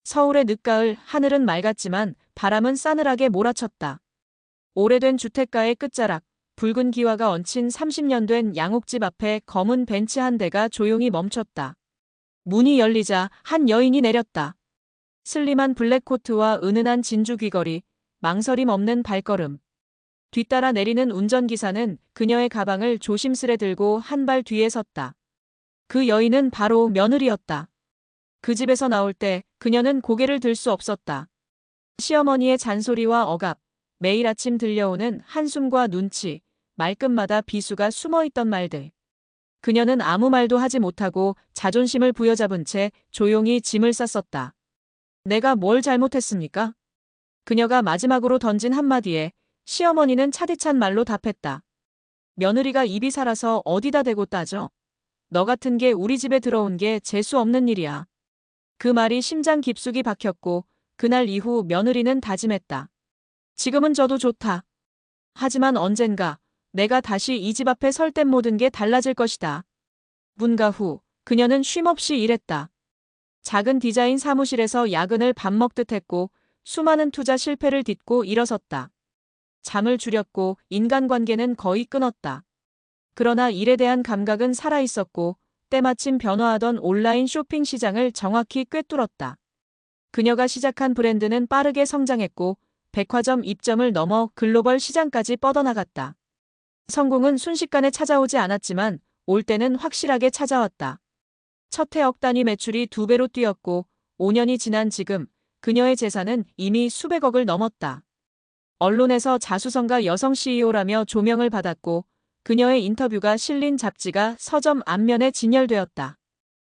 서울의 늦가을, 하늘은 맑았지만 바람은 싸늘하게 몰아쳤다. 오래된 주택가의 끝자락, 붉은 기와가 얹힌 30년 된 양옥집 앞에 검은 벤츠 한 대가 조용히 멈췄다. 문이 열리자 한 여인이 내렸다. 슬림한 블랙 코트와 은은한 진주 귀걸이, 망설임 없는 발걸음. 뒤따라 내리는 운전기사는 그녀의 가방을 조심스레 들고 한 발 뒤에 섰다. 그 여인은 바로 며느리였다. 그 집에서 나올 때 그녀는 고개를 들 수 없었다. 시어머니의 잔소리와 억압, 매일 아침 들려오는 한숨과 눈치, 말끝마다 비수가 숨어있던 말들. 그녀는 아무 말도 하지 못하고 자존심을 부여잡은 채 조용히 짐을 쌌었다. 내가 뭘 잘못했습니까? 그녀가 마지막으로 던진 한마디에 시어머니는 차디찬 말로 답했다. 며느리가 입이 살아서 어디다 대고 따져. 너 같은 게 우리 집에 들어온 게 재수 없는 일이야. 그 말이 심장 깊숙이 박혔고 그날 이후 며느리는 다짐했다. 지금은 저도 좋다. 하지만 언젠가 내가 다시 이 집 앞에 설 땐 모든 게 달라질 것이다. 분가 후 그녀는 쉼없이 일했다. 작은 디자인 사무실에서 야근을 밥 먹듯 했고 수많은 투자 실패를 딛고 일어섰다. 잠을 줄였고 인간관계는 거의 끊었다. 그러나 일에 대한 감각은 살아있었고 때마침 변화하던 온라인 쇼핑 시장을 정확히 꿰뚫었다. 그녀가 시작한 브랜드는 빠르게 성장했고 백화점 입점을 넘어 글로벌 시장까지 뻗어나갔다. 성공은 순식간에 찾아오지 않았지만 올 때는 확실하게 찾아왔다. 첫 해 억 단위 매출이 2배로 뛰었고 5년이 지난 지금 그녀의 재산은 이미 수백억을 넘었다. 언론에서 자수성가 여성 CEO라며 조명을 받았고 그녀의 인터뷰가 실린 잡지가 서점 앞면에 진열되었다.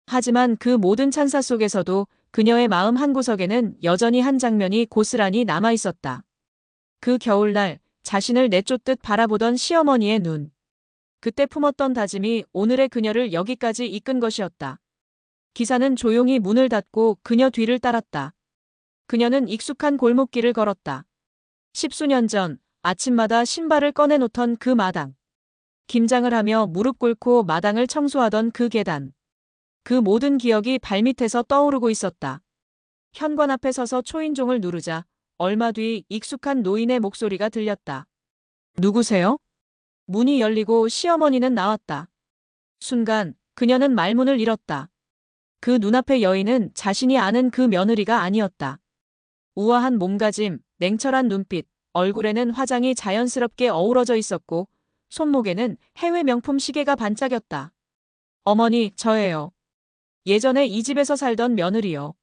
하지만 그 모든 찬사 속에서도 그녀의 마음 한구석에는 여전히 한 장면이 고스란히 남아있었다. 그 겨울날 자신을 내쫓듯 바라보던 시어머니의 눈. 그때 품었던 다짐이 오늘의 그녀를 여기까지 이끈 것이었다. 기사는 조용히 문을 닫고 그녀 뒤를 따랐다. 그녀는 익숙한 골목길을 걸었다. 10수년 전 아침마다 신발을 꺼내놓던 그 마당. 김장을 하며 무릎 꿇고 마당을 청소하던 그 계단. 그 모든 기억이 발밑에서 떠오르고 있었다. 현관 앞에 서서 초인종을 누르자 얼마 뒤 익숙한 노인의 목소리가 들렸다. 누구세요? 문이 열리고 시어머니는 나왔다. 순간 그녀는 말문을 잃었다. 그 눈앞의 여인은 자신이 아는 그 며느리가 아니었다. 우아한 몸가짐, 냉철한 눈빛, 얼굴에는 화장이 자연스럽게 어우러져 있었고 손목에는 해외 명품 시계가 반짝였다. 어머니, 저예요. 예전에 이 집에서 살던 며느리요.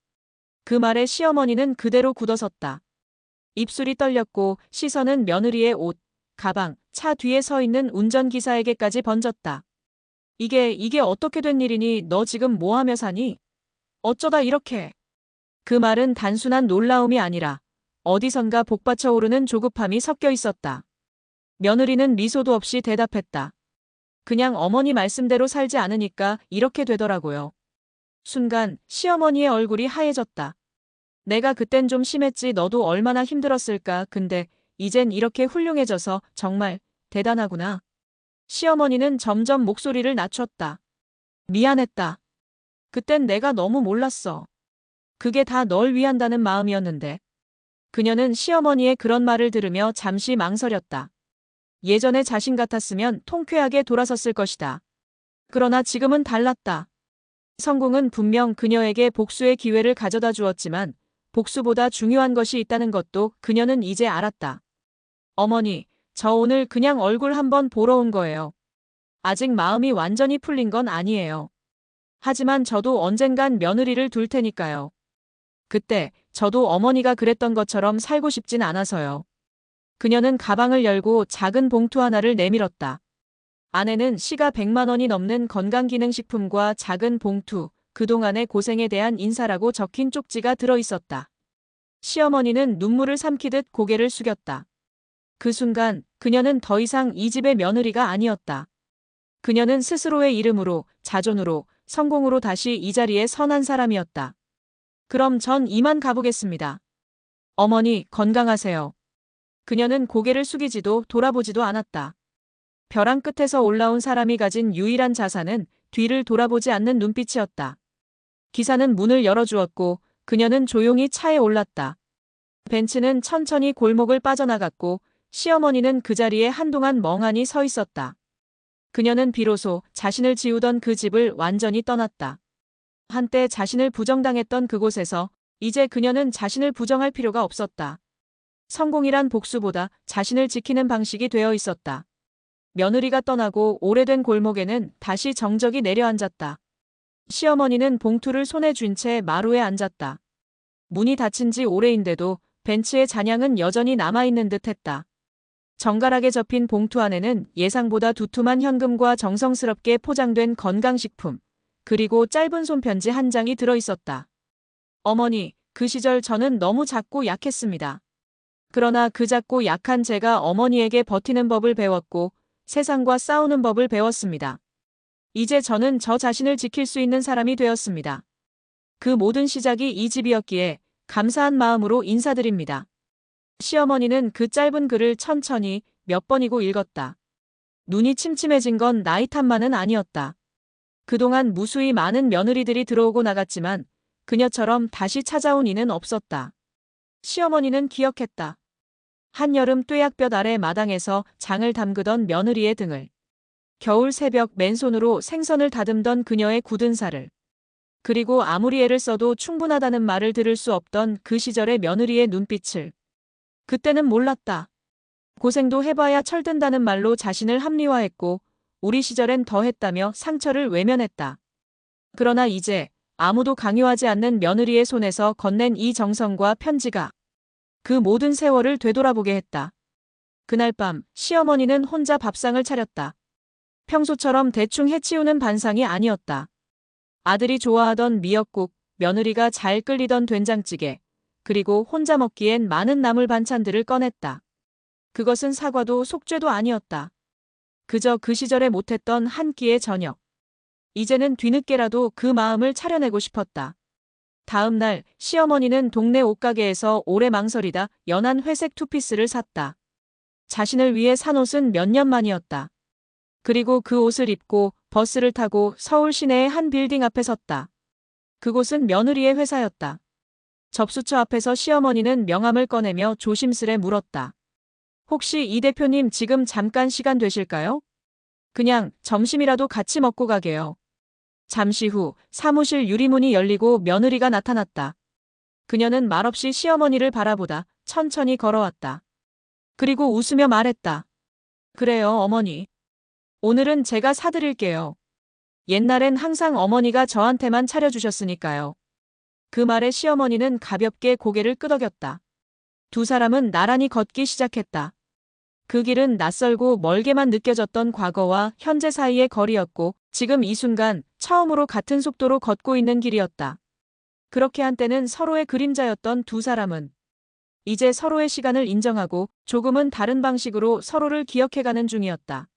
그 말에 시어머니는 그대로 굳어섰다. 입술이 떨렸고 시선은 며느리의 옷, 가방, 차 뒤에 서 있는 운전기사에게까지 번졌다. 이게 어떻게 된 일이니? 너 지금 뭐 하며 사니? 어쩌다 이렇게. 그 말은 단순한 놀라움이 아니라 어디선가 복받쳐 오르는 조급함이 섞여 있었다. 며느리는 미소도 없이 대답했다. 그냥 어머니 말씀대로 살지 않으니까 이렇게 되더라고요. 순간 시어머니의 얼굴이 하얘졌다. 내가 그땐 좀 심했지. 너도 얼마나 힘들었을까. 근데 이젠 이렇게 훌륭해져서 정말 대단하구나. 시어머니는 점점 목소리를 낮췄다. 미안했다. 그땐 내가 너무 몰랐어. 그게 다 널 위한다는 마음이었는데. 그녀는 시어머니의 그런 말을 들으며 잠시 망설였다. 예전에 자신 같았으면 통쾌하게 돌아섰을 것이다. 그러나 지금은 달랐다. 성공은 분명 그녀에게 복수의 기회를 가져다 주었지만 복수보다 중요한 것이 있다는 것도 그녀는 이제 알았다. 어머니, 저 오늘 그냥 얼굴 한번 보러 온 거예요. 아직 마음이 완전히 풀린 건 아니에요. 하지만 저도 언젠간 며느리를 둘 테니까요. 그때 저도 어머니가 그랬던 것처럼 살고 싶진 않아서요. 그녀는 가방을 열고 작은 봉투 하나를 내밀었다. 안에는 시가 100만 원이 넘는 건강기능식품과 작은 봉투, 그동안의 고생에 대한 인사라고 적힌 쪽지가 들어있었다. 시어머니는 눈물을 삼키듯 고개를 숙였다. 그 순간 그녀는 더 이상 이 집의 며느리가 아니었다. 그녀는 스스로의 이름으로, 자존으로, 성공으로 다시 이 자리에 선 한 사람이었다. 그럼 전 이만 가보겠습니다. 어머니, 건강하세요. 그녀는 고개를 숙이지도 돌아보지도 않았다. 벼랑 끝에서 올라온 사람이 가진 유일한 자산은 뒤를 돌아보지 않는 눈빛이었다. 기사는 문을 열어주었고 그녀는 조용히 차에 올랐다. 벤츠는 천천히 골목을 빠져나갔고 시어머니는 그 자리에 한동안 멍하니 서 있었다. 그녀는 비로소 자신을 지우던 그 집을 완전히 떠났다. 한때 자신을 부정당했던 그곳에서 이제 그녀는 자신을 부정할 필요가 없었다. 성공이란 복수보다 자신을 지키는 방식이 되어 있었다. 며느리가 떠나고 오래된 골목에는 다시 정적이 내려앉았다. 시어머니는 봉투를 손에 쥔 채 마루에 앉았다. 문이 닫힌 지 오래인데도 벤츠의 잔향은 여전히 남아있는 듯했다. 정갈하게 접힌 봉투 안에는 예상보다 두툼한 현금과 정성스럽게 포장된 건강식품, 그리고 짧은 손편지 한 장이 들어있었다. 어머니, 그 시절 저는 너무 작고 약했습니다. 그러나 그 작고 약한 제가 어머니에게 버티는 법을 배웠고 세상과 싸우는 법을 배웠습니다. 이제 저는 저 자신을 지킬 수 있는 사람이 되었습니다. 그 모든 시작이 이 집이었기에 감사한 마음으로 인사드립니다. 시어머니는 그 짧은 글을 천천히 몇 번이고 읽었다. 눈이 침침해진 건 나이 탓만은 아니었다. 그동안 무수히 많은 며느리들이 들어오고 나갔지만 그녀처럼 다시 찾아온 이는 없었다. 시어머니는 기억했다. 한여름 뙤약볕 아래 마당에서 장을 담그던 며느리의 등을, 겨울 새벽 맨손으로 생선을 다듬던 그녀의 굳은 살을, 그리고 아무리 애를 써도 충분하다는 말을 들을 수 없던 그 시절의 며느리의 눈빛을. 그때는 몰랐다. 고생도 해봐야 철든다는 말로 자신을 합리화했고 우리 시절엔 더했다며 상처를 외면했다. 그러나 이제 아무도 강요하지 않는 며느리의 손에서 건넨 이 정성과 편지가 그 모든 세월을 되돌아보게 했다. 그날 밤 시어머니는 혼자 밥상을 차렸다. 평소처럼 대충 해치우는 반상이 아니었다. 아들이 좋아하던 미역국, 며느리가 잘 끓이던 된장찌개, 그리고 혼자 먹기엔 많은 나물 반찬들을 꺼냈다. 그것은 사과도 속죄도 아니었다. 그저 그 시절에 못했던 한 끼의 저녁. 이제는 뒤늦게라도 그 마음을 차려내고 싶었다. 다음 날 시어머니는 동네 옷가게에서 오래 망설이다 연한 회색 투피스를 샀다. 자신을 위해 산 옷은 몇 년 만이었다. 그리고 그 옷을 입고 버스를 타고 서울 시내의 한 빌딩 앞에 섰다. 그곳은 며느리의 회사였다. 접수처 앞에서 시어머니는 명함을 꺼내며 조심스레 물었다. 혹시 이 대표님 지금 잠깐 시간 되실까요? 그냥 점심이라도 같이 먹고 가게요. 잠시 후 사무실 유리문이 열리고 며느리가 나타났다. 그녀는 말없이 시어머니를 바라보다 천천히 걸어왔다. 그리고 웃으며 말했다. 그래요, 어머니. 오늘은 제가 사드릴게요. 옛날엔 항상 어머니가 저한테만 차려주셨으니까요. 그 말에 시어머니는 가볍게 고개를 끄덕였다. 두 사람은 나란히 걷기 시작했다. 그 길은 낯설고 멀게만 느껴졌던 과거와 현재 사이의 거리였고 지금 이 순간 처음으로 같은 속도로 걷고 있는 길이었다. 그렇게 한때는 서로의 그림자였던 두 사람은 이제 서로의 시간을 인정하고 조금은 다른 방식으로 서로를 기억해가는 중이었다.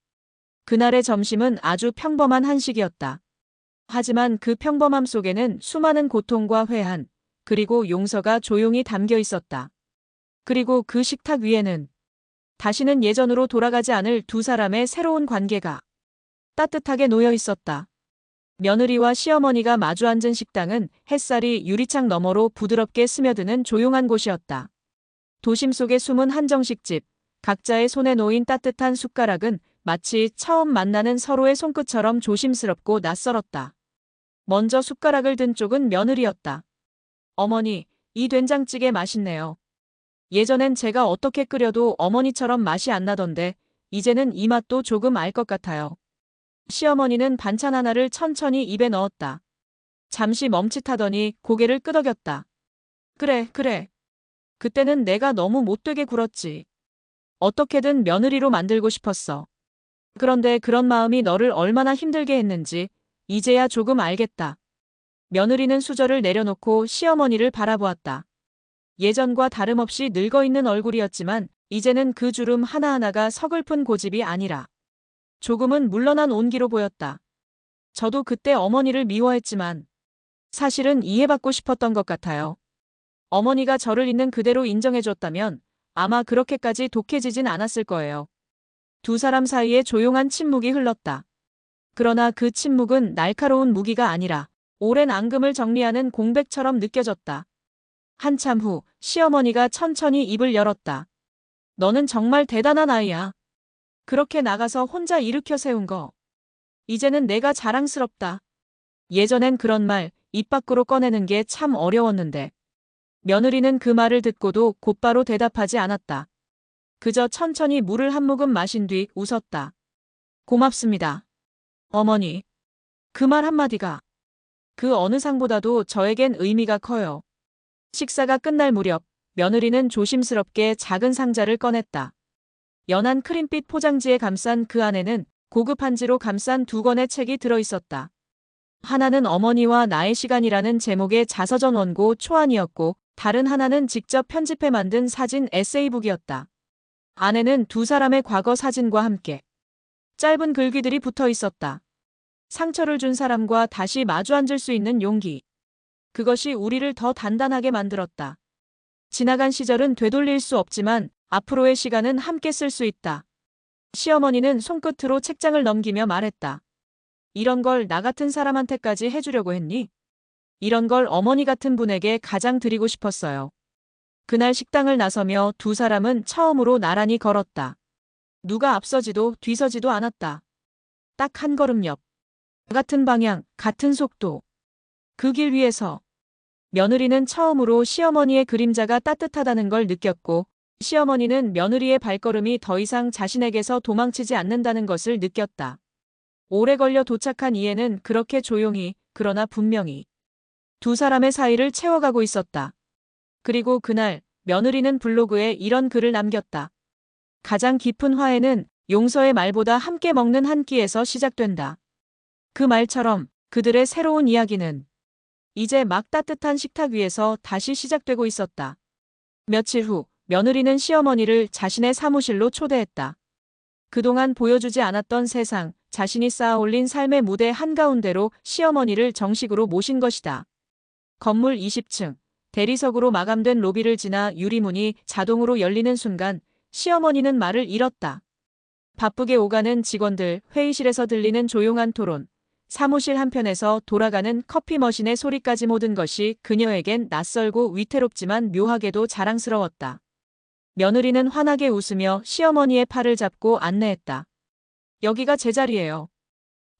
그날의 점심은 아주 평범한 한식이었다. 하지만 그 평범함 속에는 수많은 고통과 회한, 그리고 용서가 조용히 담겨 있었다. 그리고 그 식탁 위에는 다시는 예전으로 돌아가지 않을 두 사람의 새로운 관계가 따뜻하게 놓여 있었다. 며느리와 시어머니가 마주 앉은 식당은 햇살이 유리창 너머로 부드럽게 스며드는 조용한 곳이었다. 도심 속의 숨은 한정식집, 각자의 손에 놓인 따뜻한 숟가락은 마치 처음 만나는 서로의 손끝처럼 조심스럽고 낯설었다. 먼저 숟가락을 든 쪽은 며느리였다. 어머니, 이 된장찌개 맛있네요. 예전엔 제가 어떻게 끓여도 어머니처럼 맛이 안 나던데 이제는 이 맛도 조금 알 것 같아요. 시어머니는 반찬 하나를 천천히 입에 넣었다. 잠시 멈칫하더니 고개를 끄덕였다. 그래. 그때는 내가 너무 못되게 굴었지. 어떻게든 며느리로 만들고 싶었어. 그런데 그런 마음이 너를 얼마나 힘들게 했는지 이제야 조금 알겠다. 며느리는 수저를 내려놓고 시어머니를 바라보았다. 예전과 다름없이 늙어있는 얼굴이었지만 이제는 그 주름 하나하나가 서글픈 고집이 아니라 조금은 물러난 온기로 보였다. 저도 그때 어머니를 미워했지만 사실은 이해받고 싶었던 것 같아요. 어머니가 저를 있는 그대로 인정해줬다면 아마 그렇게까지 독해지진 않았을 거예요. 두 사람 사이에 조용한 침묵이 흘렀다. 그러나 그 침묵은 날카로운 무기가 아니라 오랜 앙금을 정리하는 공백처럼 느껴졌다. 한참 후 시어머니가 천천히 입을 열었다. 너는 정말 대단한 아이야. 그렇게 나가서 혼자 일으켜 세운 거. 이제는 내가 자랑스럽다. 예전엔 그런 말 입 밖으로 꺼내는 게 참 어려웠는데. 며느리는 그 말을 듣고도 곧바로 대답하지 않았다. 그저 천천히 물을 한 모금 마신 뒤 웃었다. 고맙습니다. 어머니. 그 말 한마디가 그 어느 상보다도 저에겐 의미가 커요. 식사가 끝날 무렵 며느리는 조심스럽게 작은 상자를 꺼냈다. 연한 크림빛 포장지에 감싼 그 안에는 고급 한지로 감싼 2권의 책이 들어있었다. 하나는 어머니와 나의 시간이라는 제목의 자서전 원고 초안이었고 다른 하나는 직접 편집해 만든 사진 에세이북이었다. 안에는 2사람의 과거 사진과 함께 짧은 글귀들이 붙어 있었다. 상처를 준 사람과 다시 마주 앉을 수 있는 용기. 그것이 우리를 더 단단하게 만들었다. 지나간 시절은 되돌릴 수 없지만 앞으로의 시간은 함께 쓸 수 있다. 시어머니는 손끝으로 책장을 넘기며 말했다. 이런 걸 나 같은 사람한테까지 해주려고 했니? 이런 걸 어머니 같은 분에게 가장 드리고 싶었어요. 그날 식당을 나서며 2사람은 처음으로 나란히 걸었다. 누가 앞서지도 뒤서지도 않았다. 딱 한 걸음 옆. 같은 방향, 같은 속도. 그 길 위에서 며느리는 처음으로 시어머니의 그림자가 따뜻하다는 걸 느꼈고 시어머니는 며느리의 발걸음이 더 이상 자신에게서 도망치지 않는다는 것을 느꼈다. 오래 걸려 도착한 이해는 그렇게 조용히, 그러나 분명히 2사람의 사이를 채워가고 있었다. 그리고 그날 며느리는 블로그에 이런 글을 남겼다. 가장 깊은 화해는 용서의 말보다 함께 먹는 한 끼에서 시작된다. 그 말처럼 그들의 새로운 이야기는 이제 막 따뜻한 식탁 위에서 다시 시작되고 있었다. 며칠 후 며느리는 시어머니를 자신의 사무실로 초대했다. 그동안 보여주지 않았던 세상, 자신이 쌓아올린 삶의 무대 한가운데로 시어머니를 정식으로 모신 것이다. 건물 20층, 대리석으로 마감된 로비를 지나 유리문이 자동으로 열리는 순간 시어머니는 말을 잃었다. 바쁘게 오가는 직원들, 회의실에서 들리는 조용한 토론, 사무실 한편에서 돌아가는 커피 머신의 소리까지 모든 것이 그녀에겐 낯설고 위태롭지만 묘하게도 자랑스러웠다. 며느리는 환하게 웃으며 시어머니의 팔을 잡고 안내했다. 여기가 제 자리예요.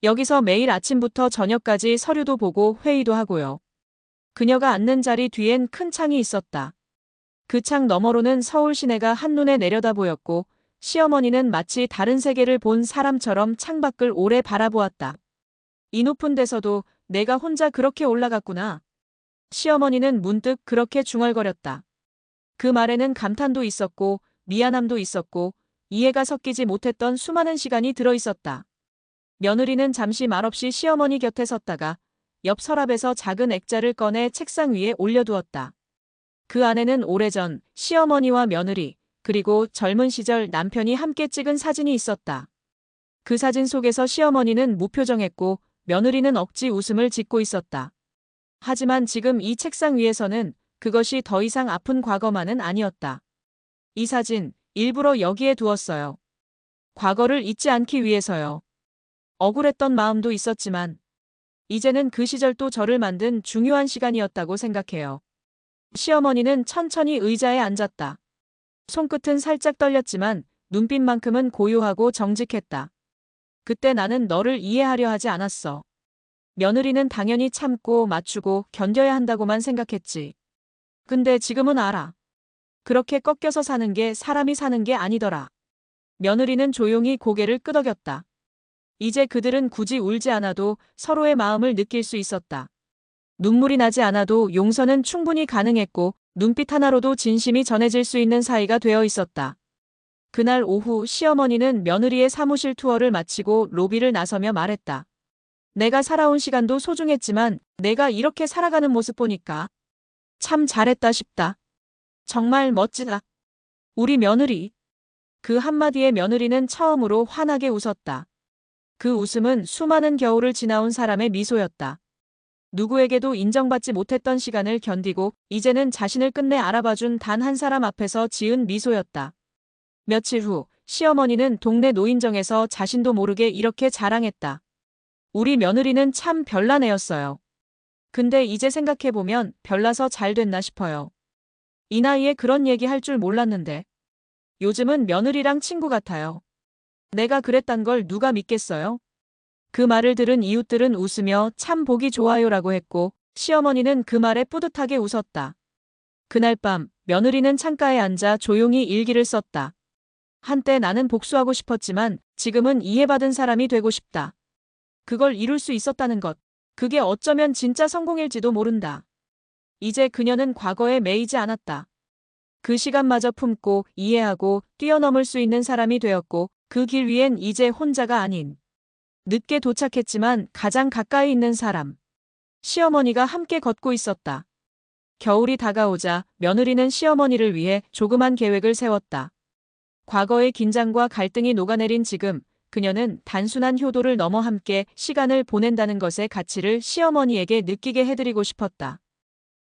여기서 매일 아침부터 저녁까지 서류도 보고 회의도 하고요. 그녀가 앉는 자리 뒤엔 큰 창이 있었다. 그 창 너머로는 서울 시내가 한눈에 내려다 보였고 시어머니는 마치 다른 세계를 본 사람처럼 창밖을 오래 바라보았다. 이 높은 데서도 내가 혼자 그렇게 올라갔구나. 시어머니는 문득 그렇게 중얼거렸다. 그 말에는 감탄도 있었고 미안함도 있었고 이해가 섞이지 못했던 수많은 시간이 들어있었다. 며느리는 잠시 말없이 시어머니 곁에 섰다가 옆 서랍에서 작은 액자를 꺼내 책상 위에 올려두었다. 그 안에는 오래전 시어머니와 며느리 그리고 젊은 시절 남편이 함께 찍은 사진이 있었다. 그 사진 속에서 시어머니는 무표정했고 며느리는 억지 웃음을 짓고 있었다. 하지만 지금 이 책상 위에서는 그것이 더 이상 아픈 과거만은 아니었다. 이 사진 일부러 여기에 두었어요. 과거를 잊지 않기 위해서요. 억울했던 마음도 있었지만 이제는 그 시절도 저를 만든 중요한 시간이었다고 생각해요. 시어머니는 천천히 의자에 앉았다. 손끝은 살짝 떨렸지만 눈빛만큼은 고요하고 정직했다. 그때 나는 너를 이해하려 하지 않았어. 며느리는 당연히 참고 맞추고 견뎌야 한다고만 생각했지. 근데 지금은 알아. 그렇게 꺾여서 사는 게 사람이 사는 게 아니더라. 며느리는 조용히 고개를 끄덕였다. 이제 그들은 굳이 울지 않아도 서로의 마음을 느낄 수 있었다. 눈물이 나지 않아도 용서는 충분히 가능했고 눈빛 하나로도 진심이 전해질 수 있는 사이가 되어 있었다. 그날 오후 시어머니는 며느리의 사무실 투어를 마치고 로비를 나서며 말했다. 내가 살아온 시간도 소중했지만 내가 이렇게 살아가는 모습 보니까 참 잘했다 싶다. 정말 멋지다. 우리 며느리. 그 한마디에 며느리는 처음으로 환하게 웃었다. 그 웃음은 수많은 겨울을 지나온 사람의 미소였다. 누구에게도 인정받지 못했던 시간을 견디고 이제는 자신을 끝내 알아봐준 단 한 사람 앞에서 지은 미소였다. 며칠 후 시어머니는 동네 노인정에서 자신도 모르게 이렇게 자랑했다. 우리 며느리는 참 별난 애였어요. 근데 이제 생각해보면 별나서 잘 됐나 싶어요. 이 나이에 그런 얘기 할 줄 몰랐는데. 요즘은 며느리랑 친구 같아요. 내가 그랬단 걸 누가 믿겠어요? 그 말을 들은 이웃들은 웃으며 참 보기 좋아요라고 했고 시어머니는 그 말에 뿌듯하게 웃었다. 그날 밤 며느리는 창가에 앉아 조용히 일기를 썼다. 한때 나는 복수하고 싶었지만 지금은 이해받은 사람이 되고 싶다. 그걸 이룰 수 있었다는 것. 그게 어쩌면 진짜 성공일지도 모른다. 이제 그녀는 과거에 매이지 않았다. 그 시간마저 품고 이해하고 뛰어넘을 수 있는 사람이 되었고 그 길 위엔 이제 혼자가 아닌 늦게 도착했지만 가장 가까이 있는 사람. 시어머니가 함께 걷고 있었다. 겨울이 다가오자 며느리는 시어머니를 위해 조그만 계획을 세웠다. 과거의 긴장과 갈등이 녹아내린 지금 그녀는 단순한 효도를 넘어 함께 시간을 보낸다는 것의 가치를 시어머니에게 느끼게 해드리고 싶었다.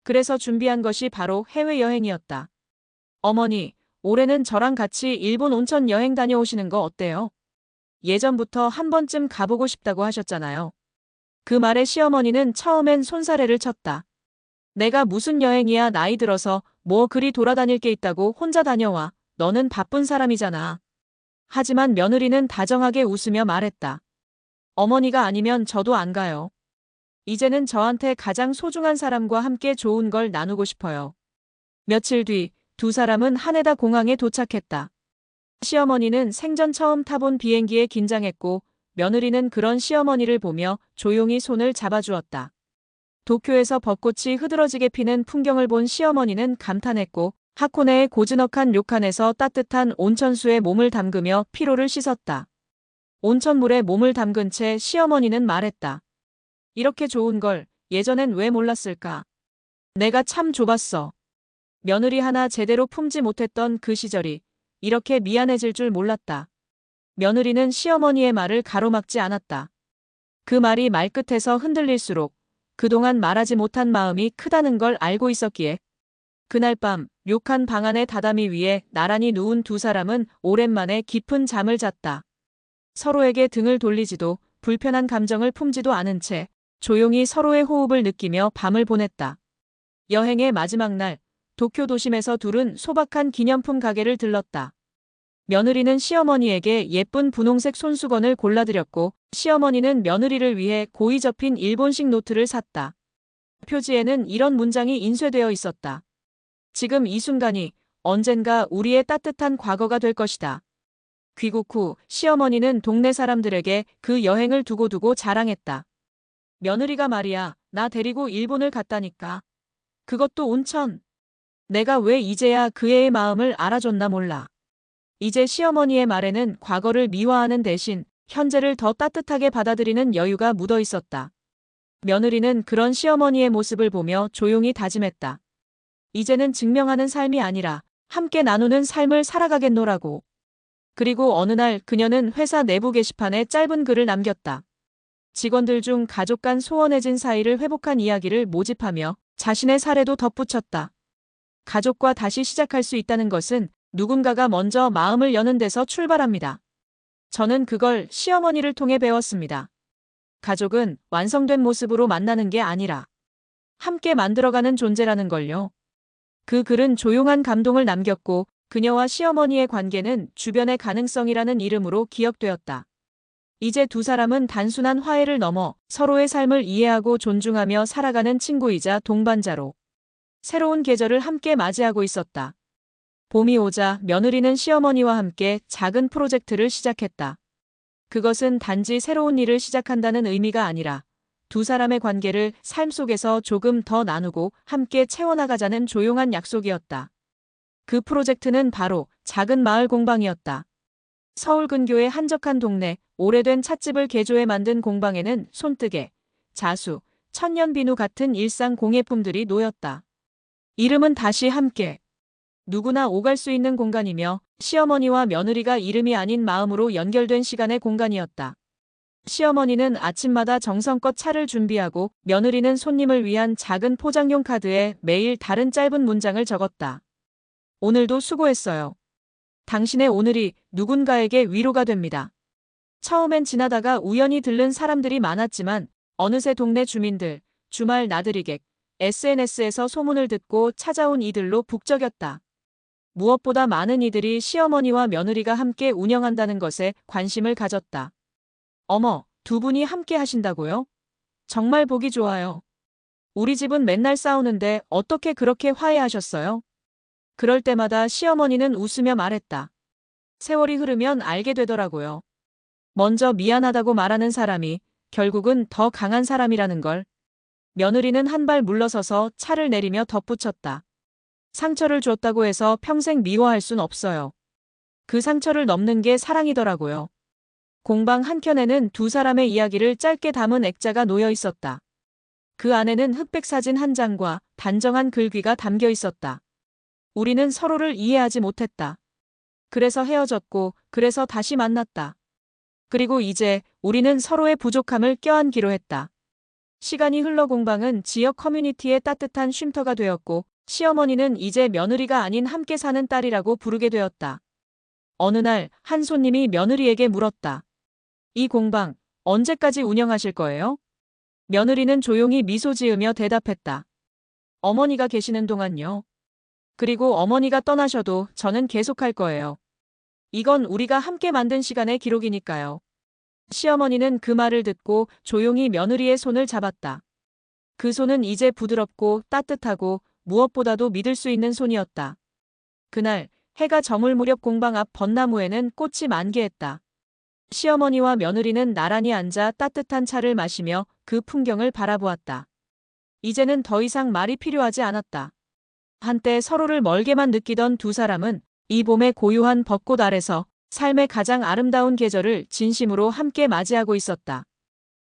그래서 준비한 것이 바로 해외여행이었다. 어머니, 올해는 저랑 같이 일본 온천 여행 다녀오시는 거 어때요? 예전부터 한 번쯤 가보고 싶다고 하셨잖아요. 그 말에 시어머니는 처음엔 손사래를 쳤다. 내가 무슨 여행이야 나이 들어서 뭐 그리 돌아다닐 게 있다고 혼자 다녀와. 너는 바쁜 사람이잖아. 하지만 며느리는 다정하게 웃으며 말했다. 어머니가 아니면 저도 안 가요. 이제는 저한테 가장 소중한 사람과 함께 좋은 걸 나누고 싶어요. 며칠 뒤 두 사람은 하네다 공항에 도착했다. 시어머니는 생전 처음 타본 비행기에 긴장했고 며느리는 그런 시어머니를 보며 조용히 손을 잡아주었다. 도쿄에서 벚꽃이 흐드러지게 피는 풍경을 본 시어머니는 감탄했고 하코네의 고즈넉한 료칸에서 따뜻한 온천수에 몸을 담그며 피로를 씻었다. 온천물에 몸을 담근 채 시어머니는 말했다. 이렇게 좋은 걸 예전엔 왜 몰랐을까? 내가 참 좁았어. 며느리 하나 제대로 품지 못했던 그 시절이 이렇게 미안해질 줄 몰랐다. 며느리는 시어머니의 말을 가로막지 않았다. 그 말이 말끝에서 흔들릴수록 그동안 말하지 못한 마음이 크다는 걸 알고 있었기에 그날 밤 료칸 방 안의 다다미 위에 나란히 누운 두 사람은 오랜만에 깊은 잠을 잤다. 서로에게 등을 돌리지도 불편한 감정을 품지도 않은 채 조용히 서로의 호흡을 느끼며 밤을 보냈다. 여행의 마지막 날 도쿄 도심에서 둘은 소박한 기념품 가게를 들렀다. 며느리는 시어머니에게 예쁜 분홍색 손수건을 골라드렸고 시어머니는 며느리를 위해 고이 접힌 일본식 노트를 샀다. 표지에는 이런 문장이 인쇄되어 있었다. 지금 이 순간이 언젠가 우리의 따뜻한 과거가 될 것이다. 귀국 후 시어머니는 동네 사람들에게 그 여행을 두고두고 자랑했다. 며느리가 말이야, 나 데리고 일본을 갔다니까. 그것도 온천. 내가 왜 이제야 그 애의 마음을 알아줬나 몰라. 이제 시어머니의 말에는 과거를 미화하는 대신 현재를 더 따뜻하게 받아들이는 여유가 묻어 있었다. 며느리는 그런 시어머니의 모습을 보며 조용히 다짐했다. 이제는 증명하는 삶이 아니라 함께 나누는 삶을 살아가겠노라고. 그리고 어느 날 그녀는 회사 내부 게시판에 짧은 글을 남겼다. 직원들 중 가족 간 소원해진 사이를 회복한 이야기를 모집하며 자신의 사례도 덧붙였다. 가족과 다시 시작할 수 있다는 것은 누군가가 먼저 마음을 여는 데서 출발합니다. 저는 그걸 시어머니를 통해 배웠습니다. 가족은 완성된 모습으로 만나는 게 아니라 함께 만들어가는 존재라는 걸요. 그 글은 조용한 감동을 남겼고 그녀와 시어머니의 관계는 주변의 가능성이라는 이름으로 기억되었다. 이제 두 사람은 단순한 화해를 넘어 서로의 삶을 이해하고 존중하며 살아가는 친구이자 동반자로 새로운 계절을 함께 맞이하고 있었다. 봄이 오자 며느리는 시어머니와 함께 작은 프로젝트를 시작했다. 그것은 단지 새로운 일을 시작한다는 의미가 아니라 두 사람의 관계를 삶 속에서 조금 더 나누고 함께 채워나가자는 조용한 약속이었다. 그 프로젝트는 바로 작은 마을 공방이었다. 서울 근교의 한적한 동네, 오래된 찻집을 개조해 만든 공방에는 손뜨개, 자수, 천년비누 같은 일상 공예품들이 놓였다. 이름은 다시 함께. 누구나 오갈 수 있는 공간이며 시어머니와 며느리가 이름이 아닌 마음으로 연결된 시간의 공간이었다. 시어머니는 아침마다 정성껏 차를 준비하고 며느리는 손님을 위한 작은 포장용 카드에 매일 다른 짧은 문장을 적었다. 오늘도 수고했어요. 당신의 오늘이 누군가에게 위로가 됩니다. 처음엔 지나다가 우연히 들른 사람들이 많았지만 어느새 동네 주민들, 주말 나들이객, SNS에서 소문을 듣고 찾아온 이들로 북적였다. 무엇보다 많은 이들이 시어머니와 며느리가 함께 운영한다는 것에 관심을 가졌다. 어머, 두 분이 함께 하신다고요? 정말 보기 좋아요. 우리 집은 맨날 싸우는데 어떻게 그렇게 화해하셨어요? 그럴 때마다 시어머니는 웃으며 말했다. 세월이 흐르면 알게 되더라고요. 먼저 미안하다고 말하는 사람이 결국은 더 강한 사람이라는 걸. 며느리는 한 발 물러서서 차를 내리며 덧붙였다. 상처를 줬다고 해서 평생 미워할 순 없어요. 그 상처를 넘는 게 사랑이더라고요. 공방 한켠에는 두 사람의 이야기를 짧게 담은 액자가 놓여 있었다. 그 안에는 흑백 사진 한 장과 단정한 글귀가 담겨 있었다. 우리는 서로를 이해하지 못했다. 그래서 헤어졌고, 그래서 다시 만났다. 그리고 이제 우리는 서로의 부족함을 껴안기로 했다. 시간이 흘러 공방은 지역 커뮤니티의 따뜻한 쉼터가 되었고, 시어머니는 이제 며느리가 아닌 함께 사는 딸이라고 부르게 되었다. 어느 날 한 손님이 며느리에게 물었다. 이 공방 언제까지 운영하실 거예요? 며느리는 조용히 미소 지으며 대답했다. 어머니가 계시는 동안요. 그리고 어머니가 떠나셔도 저는 계속할 거예요. 이건 우리가 함께 만든 시간의 기록이니까요. 시어머니는 그 말을 듣고 조용히 며느리의 손을 잡았다. 그 손은 이제 부드럽고 따뜻하고 무엇보다도 믿을 수 있는 손이었다. 그날 해가 저물 무렵 공방 앞 벚나무에는 꽃이 만개했다. 시어머니와 며느리는 나란히 앉아 따뜻한 차를 마시며 그 풍경을 바라보았다. 이제는 더 이상 말이 필요하지 않았다. 한때 서로를 멀게만 느끼던 두 사람은 이 봄의 고요한 벚꽃 아래서 삶의 가장 아름다운 계절을 진심으로 함께 맞이하고 있었다.